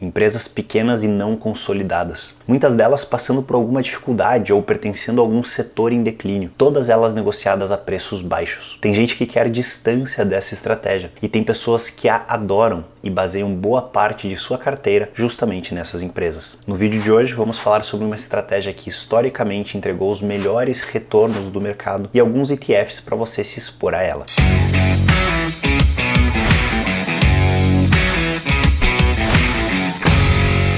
empresas pequenas e não consolidadas. Muitas delas passando por alguma dificuldade ou pertencendo a algum setor em declínio, todas elas negociadas a preços baixos. Tem gente que quer distância dessa estratégia e tem pessoas que a adoram e baseiam boa parte de sua carteira justamente nessas empresas. No vídeo de hoje vamos falar sobre uma estratégia que historicamente entregou os melhores retornos do mercado e alguns ETFs para você se expor a ela.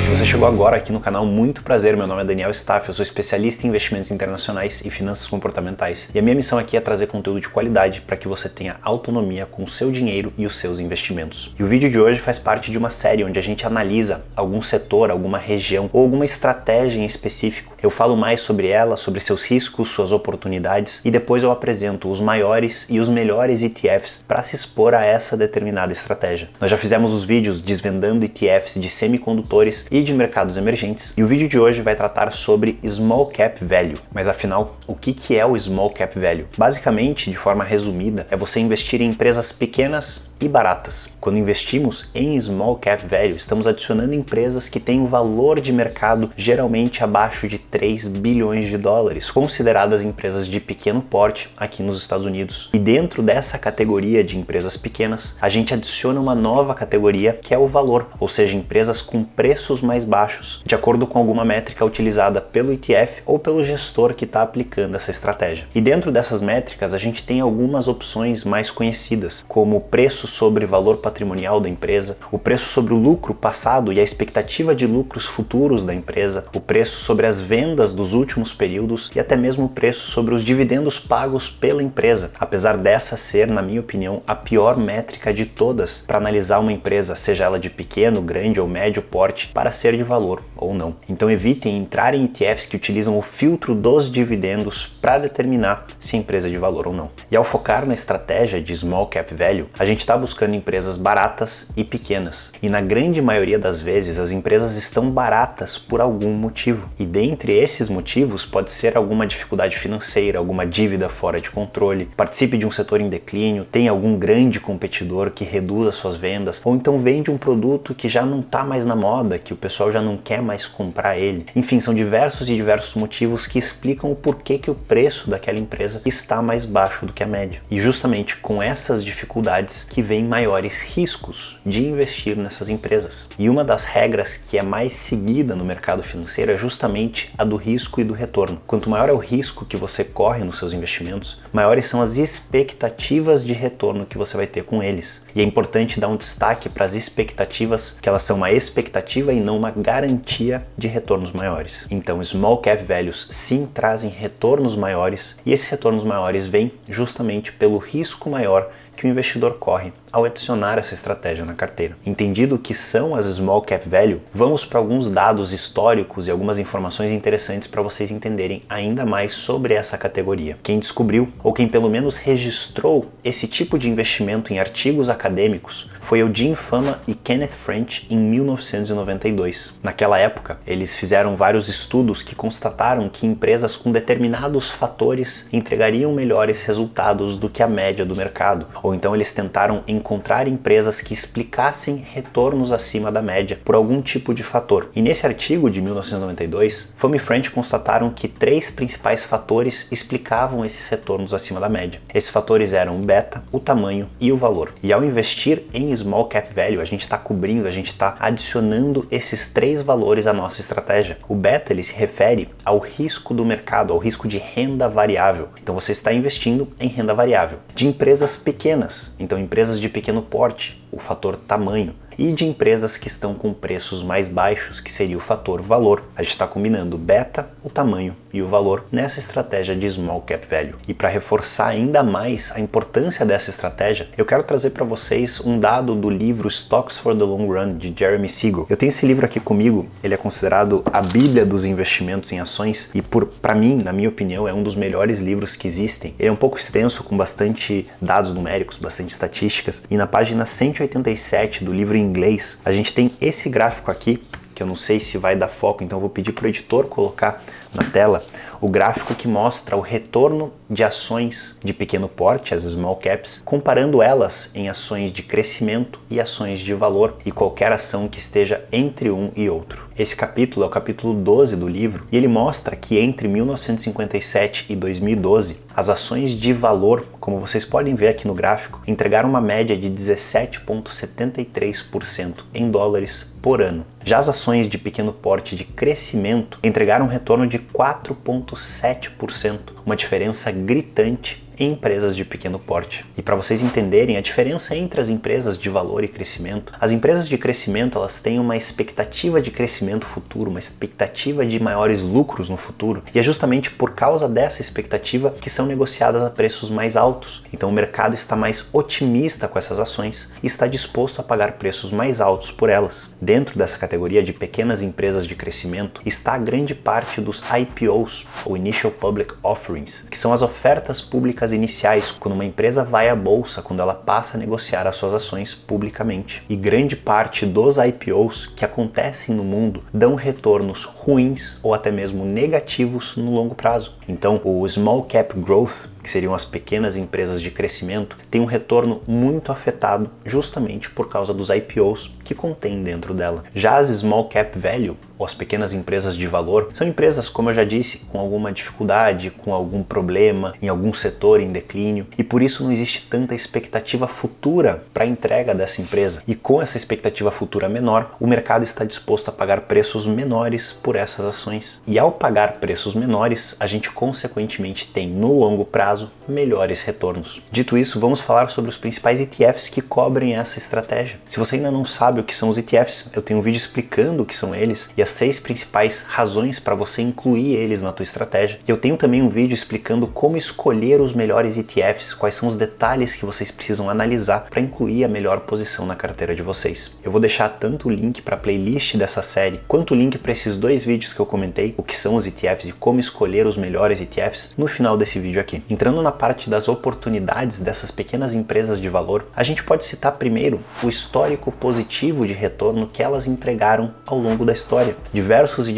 Se você chegou agora aqui no canal, muito prazer, meu nome é Daniel Staff, eu sou especialista em investimentos internacionais e finanças comportamentais e a minha missão aqui é trazer conteúdo de qualidade para que você tenha autonomia com o seu dinheiro e os seus investimentos. E o vídeo de hoje faz parte de uma série onde a gente analisa algum setor, alguma região ou alguma estratégia em específico. Eu falo mais sobre ela, sobre seus riscos, suas oportunidades e depois eu apresento os maiores e os melhores ETFs para se expor a essa determinada estratégia. Nós já fizemos os vídeos desvendando ETFs de semicondutores e de mercados emergentes e o vídeo de hoje vai tratar sobre Small Cap Value. Mas afinal, o que é o Small Cap Value? Basicamente, de forma resumida, é você investir em empresas pequenas e baratas. Quando investimos em Small Cap Value, estamos adicionando empresas que têm um valor de mercado geralmente abaixo de 3 bilhões de dólares, consideradas empresas de pequeno porte aqui nos Estados Unidos. E dentro dessa categoria de empresas pequenas, a gente adiciona uma nova categoria que é o valor, ou seja, empresas com preços mais baixos, de acordo com alguma métrica utilizada pelo ETF ou pelo gestor que está aplicando essa estratégia. E dentro dessas métricas, a gente tem algumas opções mais conhecidas, como o preço sobre valor patrimonial da empresa, o preço sobre o lucro passado e a expectativa de lucros futuros da empresa, o preço sobre as vendas dos últimos períodos e até mesmo o preço sobre os dividendos pagos pela empresa, apesar dessa ser, na minha opinião, a pior métrica de todas para analisar uma empresa, seja ela de pequeno, grande ou médio porte, para ser de valor ou não. Então evitem entrar em ETFs que utilizam o filtro dos dividendos para determinar se a empresa é de valor ou não. E ao focar na estratégia de Small Cap Value, a gente está buscando empresas baratas e pequenas. E na grande maioria das vezes as empresas estão baratas por algum motivo. E dentre esses motivos pode ser alguma dificuldade financeira, alguma dívida fora de controle, participe de um setor em declínio, tem algum grande competidor que reduz as suas vendas, ou então vende um produto que já não está mais na moda, que o pessoal já não quer mais comprar ele. Enfim, são diversos motivos que explicam o porquê que o preço daquela empresa está mais baixo do que a média. E justamente com essas dificuldades que vem maiores riscos de investir nessas empresas. E uma das regras que é mais seguida no mercado financeiro é justamente a do risco e do retorno. Quanto maior é o risco que você corre nos seus investimentos, maiores são as expectativas de retorno que você vai ter com eles. E é importante dar um destaque para as expectativas, que elas são uma expectativa e não uma garantia de retornos maiores. Então, Small Cap Values sim trazem retornos maiores e esses retornos maiores vêm justamente pelo risco maior que o investidor corre ao adicionar essa estratégia na carteira. Entendido o que são as Small Cap Value, vamos para alguns dados históricos e algumas informações interessantes para vocês entenderem ainda mais sobre essa categoria. Quem descobriu, ou quem pelo menos registrou esse tipo de investimento em artigos acadêmicos foi Eugene Fama e Kenneth French em 1992. Naquela época, eles fizeram vários estudos que constataram que empresas com determinados fatores entregariam melhores resultados do que a média do mercado, ou então eles tentaram encontrar empresas que explicassem retornos acima da média por algum tipo de fator. E nesse artigo de 1992, Fama e French constataram que 3 principais fatores explicavam esses retornos acima da média. Esses fatores eram o beta, o tamanho e o valor. E ao investir em Small Cap Value, a gente está cobrindo, a gente está adicionando esses 3 valores à nossa estratégia. O beta, ele se refere ao risco do mercado, ao risco de renda variável. Então você está investindo em renda variável de empresas pequenas, então empresas de pequeno porte, o fator tamanho. e de empresas que estão com preços mais baixos, que seria o fator valor. A gente está combinando o beta, o tamanho e o valor nessa estratégia de Small Cap Value. E para reforçar ainda mais a importância dessa estratégia, eu quero trazer para vocês um dado do livro Stocks for the Long Run, de Jeremy Siegel. Eu tenho esse livro aqui comigo, ele é considerado a bíblia dos investimentos em ações e para mim, na minha opinião, é um dos melhores livros que existem. Ele é um pouco extenso, com bastante dados numéricos, bastante estatísticas, e na página 187 do livro em inglês, a gente tem esse gráfico aqui, que eu não sei se vai dar foco, então eu vou pedir para o editor colocar na tela o gráfico que mostra o retorno de ações de pequeno porte, as small caps, comparando elas em ações de crescimento e ações de valor e qualquer ação que esteja entre um e outro. Esse capítulo é o capítulo 12 do livro e ele mostra que entre 1957 e 2012, as ações de valor, como vocês podem ver aqui no gráfico, entregaram uma média de 17,73% em dólares por ano. Já as ações de pequeno porte de crescimento entregaram um retorno de 4,7%, uma diferença gritante em empresas de pequeno porte. E para vocês entenderem a diferença entre as empresas de valor e crescimento, as empresas de crescimento elas têm uma expectativa de crescimento futuro, uma expectativa de maiores lucros no futuro, e é justamente por causa dessa expectativa que são negociadas a preços mais altos. Então o mercado está mais otimista com essas ações e está disposto a pagar preços mais altos por elas. Dentro dessa categoria de pequenas empresas de crescimento está a grande parte dos IPOs, ou Initial Public Offerings, que são as ofertas públicas iniciais, quando uma empresa vai à bolsa, quando ela passa a negociar as suas ações publicamente. E grande parte dos IPOs que acontecem no mundo dão retornos ruins ou até mesmo negativos no longo prazo. Então, o Small Cap Growth, que seriam as pequenas empresas de crescimento, tem um retorno muito afetado justamente por causa dos IPOs que contém dentro dela. Já as Small Cap Value, ou as pequenas empresas de valor, são empresas, como eu já disse, com alguma dificuldade, com algum problema, em algum setor em declínio, e por isso não existe tanta expectativa futura para a entrega dessa empresa. E com essa expectativa futura menor, o mercado está disposto a pagar preços menores por essas ações. E ao pagar preços menores, a gente consequentemente tem, no longo prazo, melhores retornos. Dito isso, vamos falar sobre os principais ETFs que cobrem essa estratégia. Se você ainda não sabe o que são os ETFs, eu tenho um vídeo explicando o que são eles e as 6 principais razões para você incluir eles na tua estratégia. E eu tenho também um vídeo explicando como escolher os melhores ETFs, quais são os detalhes que vocês precisam analisar para incluir a melhor posição na carteira de vocês. Eu vou deixar tanto o link para a playlist dessa série, quanto o link para esses 2 vídeos que eu comentei, o que são os ETFs e como escolher os melhores ETFs, no final desse vídeo aqui. Entrando na parte das oportunidades dessas pequenas empresas de valor, a gente pode citar primeiro o histórico positivo de retorno que elas entregaram ao longo da história. Diversos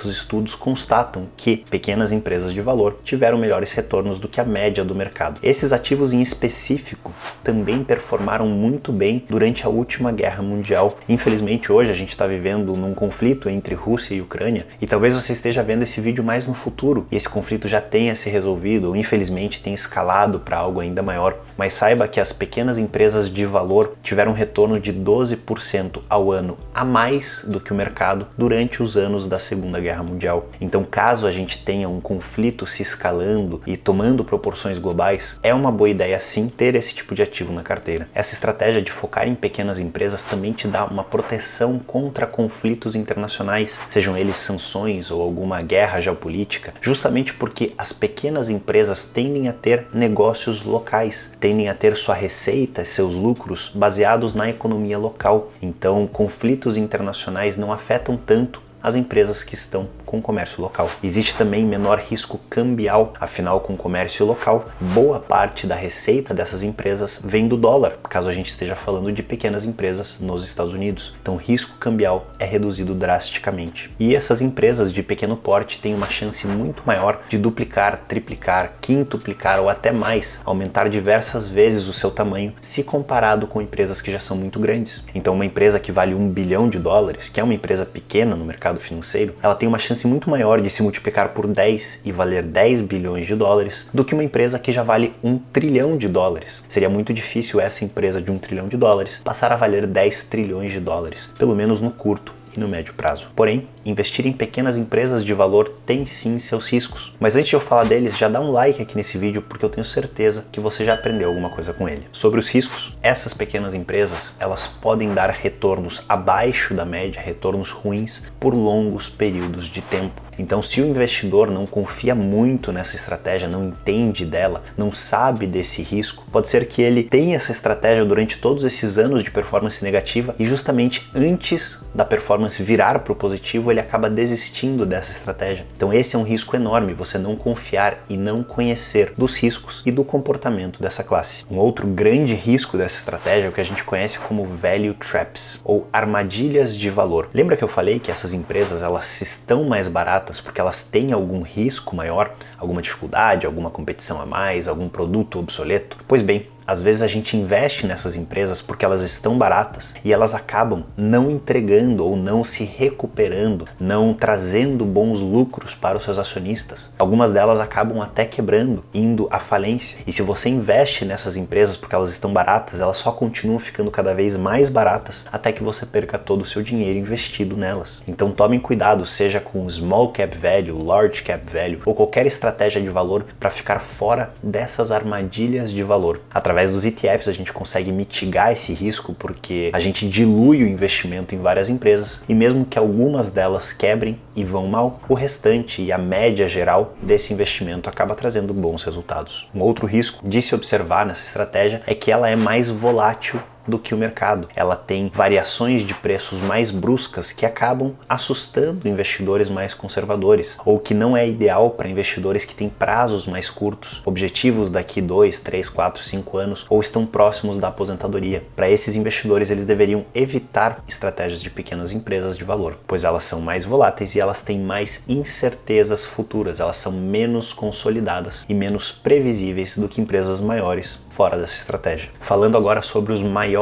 estudos constatam que pequenas empresas de valor tiveram melhores retornos do que a média do mercado. Esses ativos em específico também performaram muito bem durante a última guerra mundial. Infelizmente hoje a gente está vivendo num conflito entre Rússia e Ucrânia e talvez você esteja vendo esse vídeo mais no futuro e esse conflito já tenha se resolvido ou infelizmente tenha escalado para algo ainda maior. Mas saiba que as pequenas empresas de valor tiveram um retorno de 12% ao ano a mais do que o mercado durante os anos da Segunda Guerra Mundial. Então, caso a gente tenha um conflito se escalando e tomando proporções globais, é uma boa ideia sim ter esse tipo de ativo na carteira. Essa estratégia de focar em pequenas empresas também te dá uma proteção contra conflitos internacionais, sejam eles sanções ou alguma guerra geopolítica, justamente porque as pequenas empresas tendem a ter negócios locais, tendem a ter sua receita, seus lucros baseados na economia local. Então, conflitos internacionais não afetam tanto as empresas que estão com comércio local. Existe também menor risco cambial, afinal com comércio local, boa parte da receita dessas empresas vem do dólar, caso a gente esteja falando de pequenas empresas nos Estados Unidos. Então o risco cambial é reduzido drasticamente. E essas empresas de pequeno porte têm uma chance muito maior de duplicar, triplicar, quintuplicar ou até mais, aumentar diversas vezes o seu tamanho se comparado com empresas que já são muito grandes. Então uma empresa que vale $1 bilhão, que é uma empresa pequena no mercado financeiro, ela tem uma chance muito maior de se multiplicar por 10 e valer $10 bilhões do que uma empresa que já vale $1 trilhão. Seria muito difícil essa empresa de $1 trilhão passar a valer $10 trilhões, pelo menos no curto e no médio prazo. Porém, investir em pequenas empresas de valor tem sim seus riscos. Mas antes de eu falar deles, já dá um like aqui nesse vídeo porque eu tenho certeza que você já aprendeu alguma coisa com ele. Sobre os riscos, essas pequenas empresas, elas podem dar retornos abaixo da média, retornos ruins por longos períodos de tempo. Então, se o investidor não confia muito nessa estratégia, não entende dela, não sabe desse risco, pode ser que ele tenha essa estratégia durante todos esses anos de performance negativa e justamente antes da performance virar para o positivo, ele acaba desistindo dessa estratégia. Então esse é um risco enorme, você não confiar e não conhecer dos riscos e do comportamento dessa classe. Um outro grande risco dessa estratégia é o que a gente conhece como value traps, ou armadilhas de valor. Lembra que eu falei que essas empresas elas estão mais baratas baratas porque elas têm algum risco maior, alguma dificuldade, alguma competição a mais, algum produto obsoleto? Pois bem, às vezes a gente investe nessas empresas porque elas estão baratas e elas acabam não entregando ou não se recuperando, não trazendo bons lucros para os seus acionistas. Algumas delas acabam até quebrando, indo à falência. E se você investe nessas empresas porque elas estão baratas, elas só continuam ficando cada vez mais baratas até que você perca todo o seu dinheiro investido nelas. Então tomem cuidado, seja com small cap value, large cap value ou qualquer estratégia de valor para ficar fora dessas armadilhas de valor. Através dos ETFs a gente consegue mitigar esse risco porque a gente dilui o investimento em várias empresas e mesmo que algumas delas quebrem e vão mal, o restante e a média geral desse investimento acaba trazendo bons resultados. Um outro risco de se observar nessa estratégia é que ela é mais volátil do que o mercado. Ela tem variações de preços mais bruscas que acabam assustando investidores mais conservadores, ou que não é ideal para investidores que têm prazos mais curtos, objetivos daqui 2, 3, 4, 5 anos, ou estão próximos da aposentadoria. Para esses investidores, eles deveriam evitar estratégias de pequenas empresas de valor, pois elas são mais voláteis e elas têm mais incertezas futuras, elas são menos consolidadas e menos previsíveis do que empresas maiores fora dessa estratégia. Falando agora sobre os maiores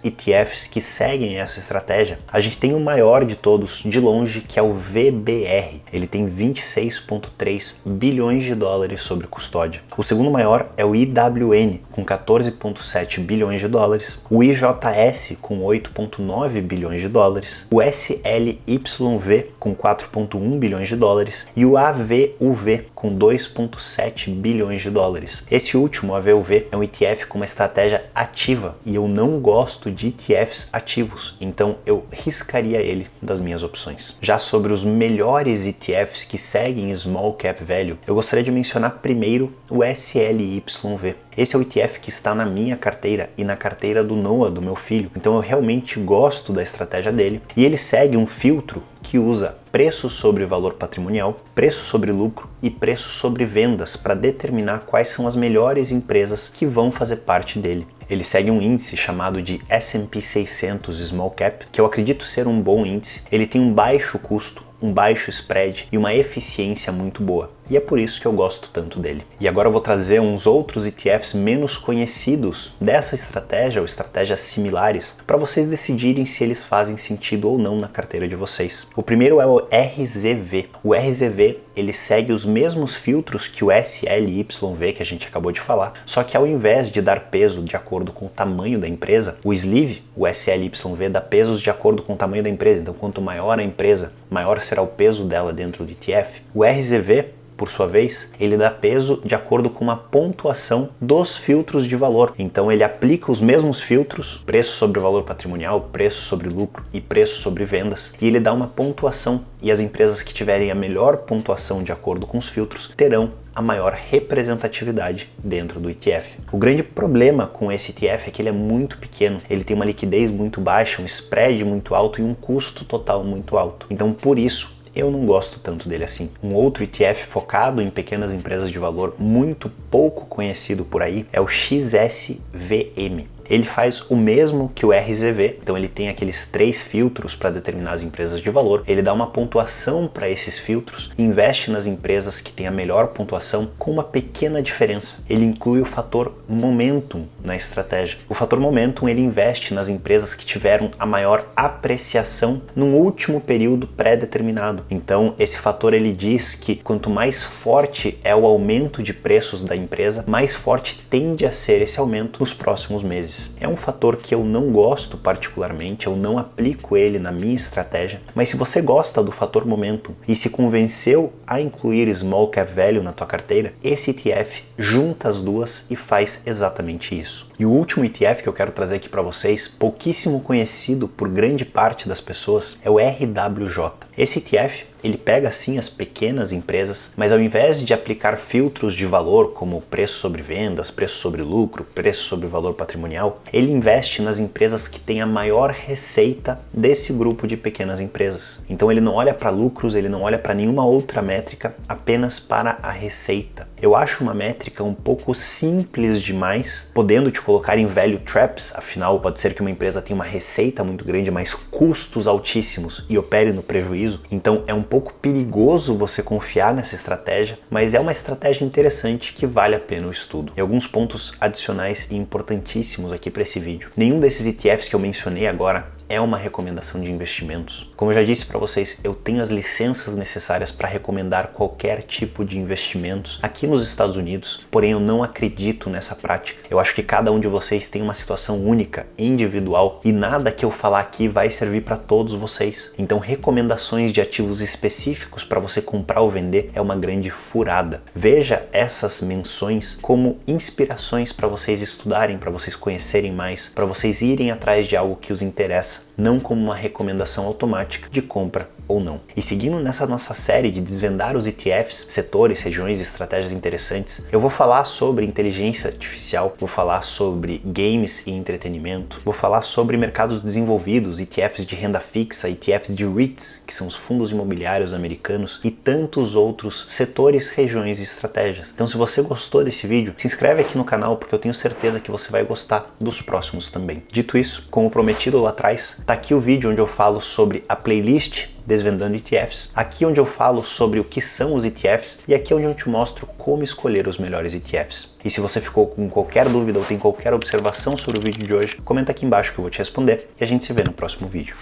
ETFs que seguem essa estratégia, a gente tem o maior de todos, de longe, que é o VBR. Ele tem 26,3 bilhões de dólares sob custódia. O segundo maior é o IWN, com 14,7 bilhões de dólares. O IJS, com 8,9 bilhões de dólares. O SLYV, com 4,1 bilhões de dólares. E o AVUV, com 2,7 bilhões de dólares. Esse último, o AVUV, é um ETF com uma estratégia ativa e eu não gosto de ETFs ativos, então eu riscaria ele das minhas opções. Já sobre os melhores ETFs que seguem Small Cap Value, eu gostaria de mencionar primeiro o SLYV. Esse é o ETF que está na minha carteira e na carteira do Noah, do meu filho, então eu realmente gosto da estratégia dele e ele segue um filtro que usa preço sobre valor patrimonial, preço sobre lucro e preço sobre vendas para determinar quais são as melhores empresas que vão fazer parte dele. Ele segue um índice chamado de S&P 600 Small Cap, que eu acredito ser um bom índice. Ele tem um baixo custo, um baixo spread e uma eficiência muito boa. E é por isso que eu gosto tanto dele. E agora eu vou trazer uns outros ETFs menos conhecidos dessa estratégia ou estratégias similares para vocês decidirem se eles fazem sentido ou não na carteira de vocês. O primeiro é o RZV. O RZV ele segue os mesmos filtros que o SLYV que a gente acabou de falar, só que ao invés de dar peso de acordo com o tamanho da empresa, o sleeve, o SLYV, dá pesos de acordo com o tamanho da empresa. Então quanto maior a empresa, maior será o peso dela dentro do ETF. O RZV, por sua vez, ele dá peso de acordo com uma pontuação dos filtros de valor. Então ele aplica os mesmos filtros, preço sobre valor patrimonial, preço sobre lucro e preço sobre vendas, e ele dá uma pontuação. E as empresas que tiverem a melhor pontuação de acordo com os filtros terão a maior representatividade dentro do ETF. O grande problema com esse ETF é que ele é muito pequeno, ele tem uma liquidez muito baixa, um spread muito alto e um custo total muito alto. Então por isso eu não gosto tanto dele assim. Um outro ETF focado em pequenas empresas de valor muito pouco conhecido por aí é o XSVM. Ele faz o mesmo que o RZV, então ele tem aqueles 3 filtros para determinar as empresas de valor, ele dá uma pontuação para esses filtros, investe nas empresas que têm a melhor pontuação com uma pequena diferença. Ele inclui o fator momentum na estratégia. O fator momentum ele investe nas empresas que tiveram a maior apreciação num último período pré-determinado. Então esse fator ele diz que quanto mais forte é o aumento de preços da empresa, mais forte tende a ser esse aumento nos próximos meses. É um fator que eu não gosto particularmente, eu não aplico ele na minha estratégia, mas se você gosta do fator momentum e se convenceu a incluir Small Cap Value na tua carteira, esse ETF junta as duas e faz exatamente isso. E o último ETF que eu quero trazer aqui para vocês, pouquíssimo conhecido por grande parte das pessoas, é o RWJ. Esse ETF ele pega sim as pequenas empresas, mas ao invés de aplicar filtros de valor como preço sobre vendas, preço sobre lucro, preço sobre valor patrimonial, ele investe nas empresas que têm a maior receita desse grupo de pequenas empresas. Então ele não olha para lucros, ele não olha para nenhuma outra métrica, apenas para a receita. Eu acho uma métrica um pouco simples demais, podendo te colocar em value traps, afinal pode ser que uma empresa tenha uma receita muito grande, mas custos altíssimos e opere no prejuízo. Então é um pouco perigoso você confiar nessa estratégia, mas é uma estratégia interessante que vale a pena o estudo. E alguns pontos adicionais e importantíssimos aqui para esse vídeo. Nenhum desses ETFs que eu mencionei agora é uma recomendação de investimentos. Como eu já disse para vocês, eu tenho as licenças necessárias para recomendar qualquer tipo de investimentos aqui nos Estados Unidos, porém eu não acredito nessa prática. Eu acho que cada um de vocês tem uma situação única, individual, e nada que eu falar aqui vai servir para todos vocês. Então recomendações de ativos específicos para você comprar ou vender é uma grande furada. Veja essas menções como inspirações para vocês estudarem, para vocês conhecerem mais, para vocês irem atrás de algo que os interessa, não como uma recomendação automática de compra ou não. E seguindo nessa nossa série de desvendar os ETFs, setores, regiões e estratégias interessantes, eu vou falar sobre inteligência artificial, vou falar sobre games e entretenimento, vou falar sobre mercados desenvolvidos, ETFs de renda fixa, ETFs de REITs, que são os fundos imobiliários americanos, e tantos outros setores, regiões e estratégias. Então se você gostou desse vídeo, se inscreve aqui no canal porque eu tenho certeza que você vai gostar dos próximos também. Dito isso, como prometido lá atrás, tá aqui o vídeo onde eu falo sobre a playlist Desvendando ETFs, aqui onde eu falo sobre o que são os ETFs e aqui onde eu te mostro como escolher os melhores ETFs. E se você ficou com qualquer dúvida ou tem qualquer observação sobre o vídeo de hoje, comenta aqui embaixo que eu vou te responder e a gente se vê no próximo vídeo.